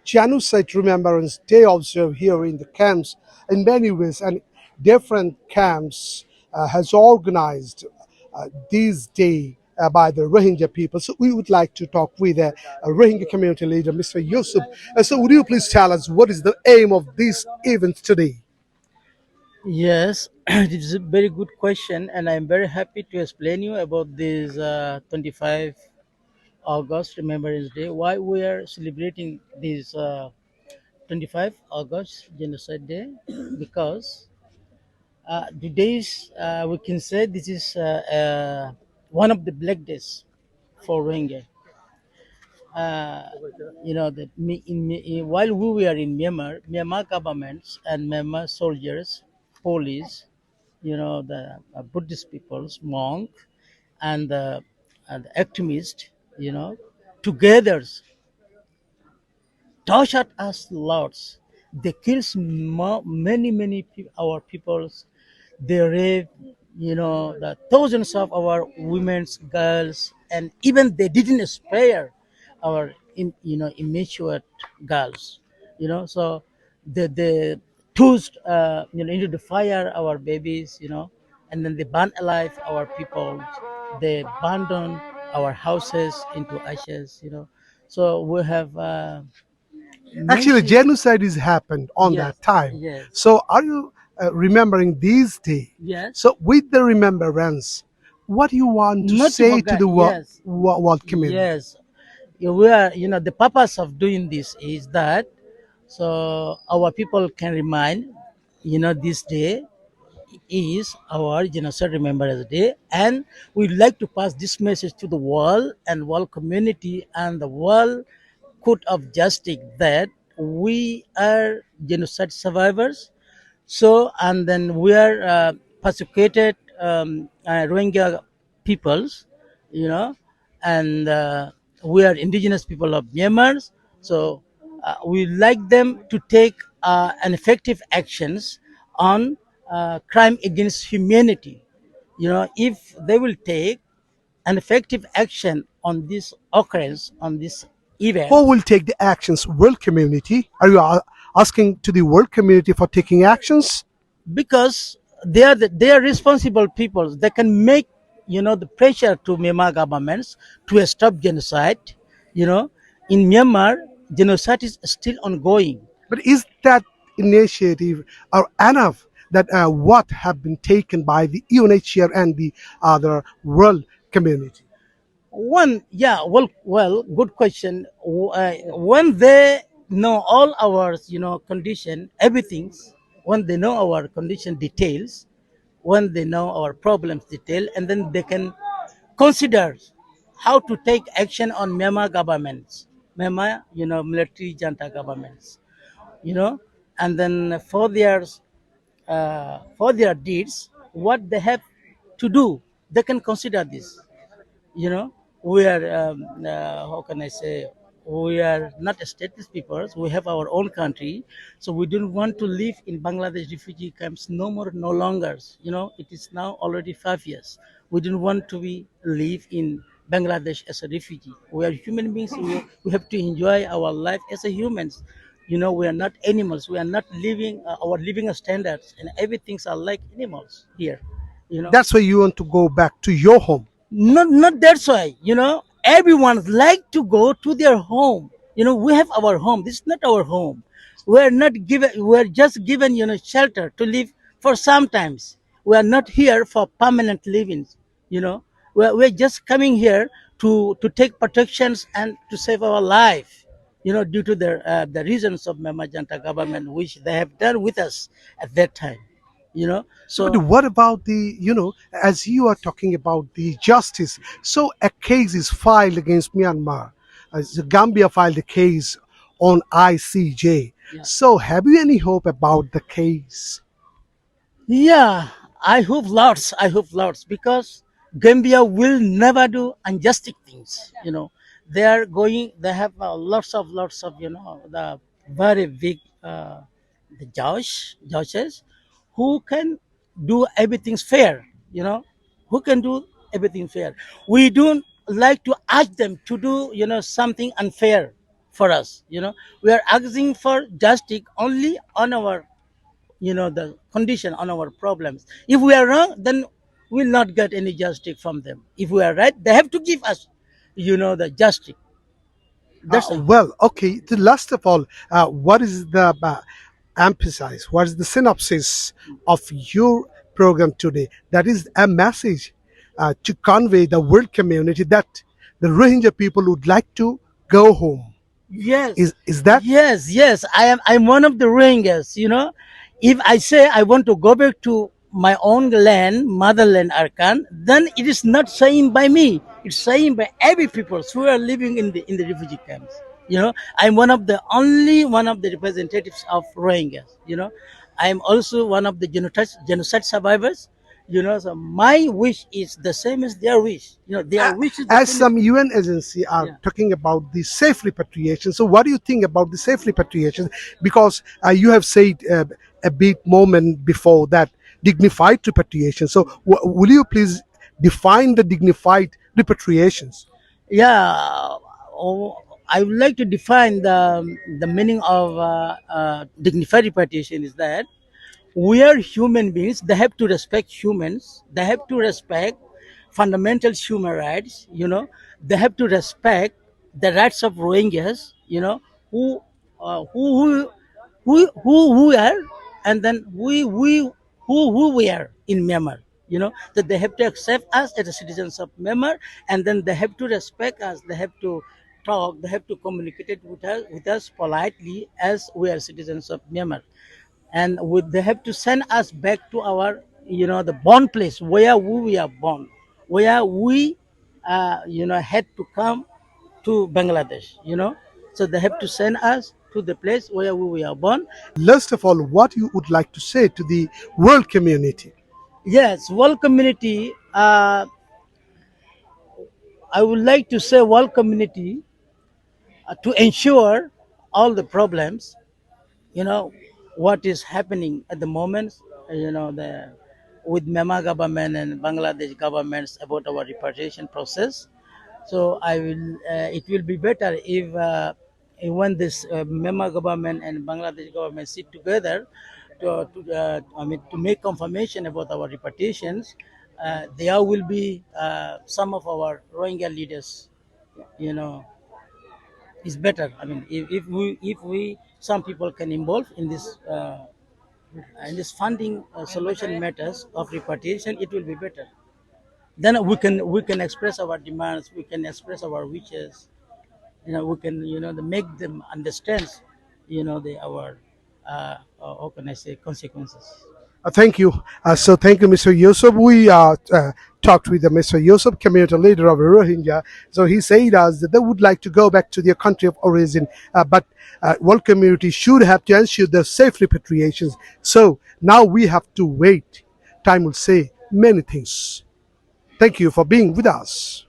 Genocide Remembrance Day observed here in the camps in many ways, and different camps has organized this day by the Rohingya people. So we would like to talk with a Rohingya community leader, Mr. Yusuf. So would you please tell us what is the aim of this event today? Yes, it is a very good question, and I'm very happy to explain you about this 25 August Remembrance Day. Why we are celebrating this 25 August Genocide Day? Because today's we can say this is one of the black days for Rohingya. Uh, that while we were in Myanmar governments and Myanmar soldiers, police, the Buddhist peoples, monk, and the activist, you know, together tortured us lots. They kills our peoples. They rape, the thousands of our women's girls, and even they didn't spare our, immature girls. So they tossed, into the fire our babies, and then they burn alive our people. They abandon our houses into ashes. So we have Actually, massive. genocide is happened on Yes, that time. yes, So are you remembering this day? yes. So with the remembrance, what do you want to Not to say to forget. the Yes, world community? yes. We are. The purpose of doing this is that so our people can remind, this day is our genocide remembrance day, and we'd like to pass this message to the world and world community and the world court of justice that we are genocide survivors. So, and then we are persecuted Rohingya peoples, you know, and we are indigenous people of Myanmar. So, we like them to take an effective actions on crime against humanity. If they will take an effective action on this occurrence, on this event, Who will take the actions? World community? Are you asking to the world community for taking actions? because they are responsible people. They can make the pressure to Myanmar governments to stop genocide. You know, in Myanmar, genocide is still ongoing. But is that initiative or enough that what have been taken by the UNHCR and the other world community? One, yeah, good question. When they know all our condition, everything, when they know our condition details, when they know our problems detail, and then they can consider how to take action on Myanmar governments, Myanmar, military junta governments, you know, and then for their deeds, what they have to do, they can consider this. We are how can I say, we are not stateless peoples. We have our own country, so we don't want to live in Bangladesh refugee camps no more, no longer. It is now already 5 years. We don't want to be live in Bangladesh as a refugee. We are human beings. We have to enjoy our life as a humans. We are not animals. We are not living our living standards, and everything's are like animals here. you know That's why you want to go back to your home. not that's why, everyone like to go to their home. We have our home. This is not our home. We're just given, shelter to live for sometimes. We are not here for permanent living. you know we're just coming here to take protections and to save our life, due to the reasons of Mamajanta government, which they have done with us at that time. But So what about the, as you are talking about the justice? So a case is filed against Myanmar. Gambia filed a case on ICJ. yeah. So have you any hope about the case? Yeah, I hope lots because Gambia will never do unjust things. They have lots of, the very big the judges who can do everything fair, who can do everything fair. We don't like to ask them to do, something unfair for us. We are asking for justice only on our, the condition, on our problems. If we are wrong, then we'll not get any justice from them. If we are right, they have to give us, the justice. That's all. Well, okay. The last of all, what is the emphasize? What is the synopsis of your program today? That is a message to convey the world community that the Rohingya people would like to go home. Yes, Is that? yes. I'm one of the ringers. If I say I want to go back to my own land, motherland, Arkan, then it is not saying by me. It's saying by every people who are living in the refugee camps. I'm one of the only one of the representatives of Rohingyas. I'm also one of the genocide survivors. So my wish is the same as their wish. Their wish is the As same as some UN agency are yeah. talking about the safe repatriation, so what do you think about the safe repatriation? Because you have said a bit moment before that dignified repatriation. So will you please define the dignified repatriations? Yeah. oh, I would like to define the meaning of dignified repatriation is that we are human beings. They have to respect humans. They have to respect fundamental human rights. They have to respect the rights of Rohingyas. Who uh, who who we are, and then who we are in Myanmar. That they have to accept us as the citizens of Myanmar, and then they have to respect us. They have to talk. They have to communicate it with us politely as we are citizens of Myanmar, and they have to send us back to our, the born place where we are born, where we had to come to Bangladesh. So they have to send us to the place where we are born. Last of all, what you would like to say to the world community? Yes, world community. I would like to say world community, to ensure all the problems, you know what is happening at the moment, the with Myanmar government and Bangladesh governments about our repatriation process. So it will be better if when this Myanmar government and Bangladesh government sit together to make confirmation about our repatriations. There will be some of our Rohingya leaders, you know is better. I mean, if we some people can involve in this funding solution matters of repatriation, it will be better. Then we can express our demands, we can express our wishes. We can make them understand. Our how can I say consequences. Thank you. So thank you, Mr. Yusuf. We talked with Mr. Yusuf, community leader of Rohingya. So he said us that they would like to go back to their country of origin, but world community should have to ensure their safe repatriations. So now we have to wait. Time will say many things. Thank you for being with us.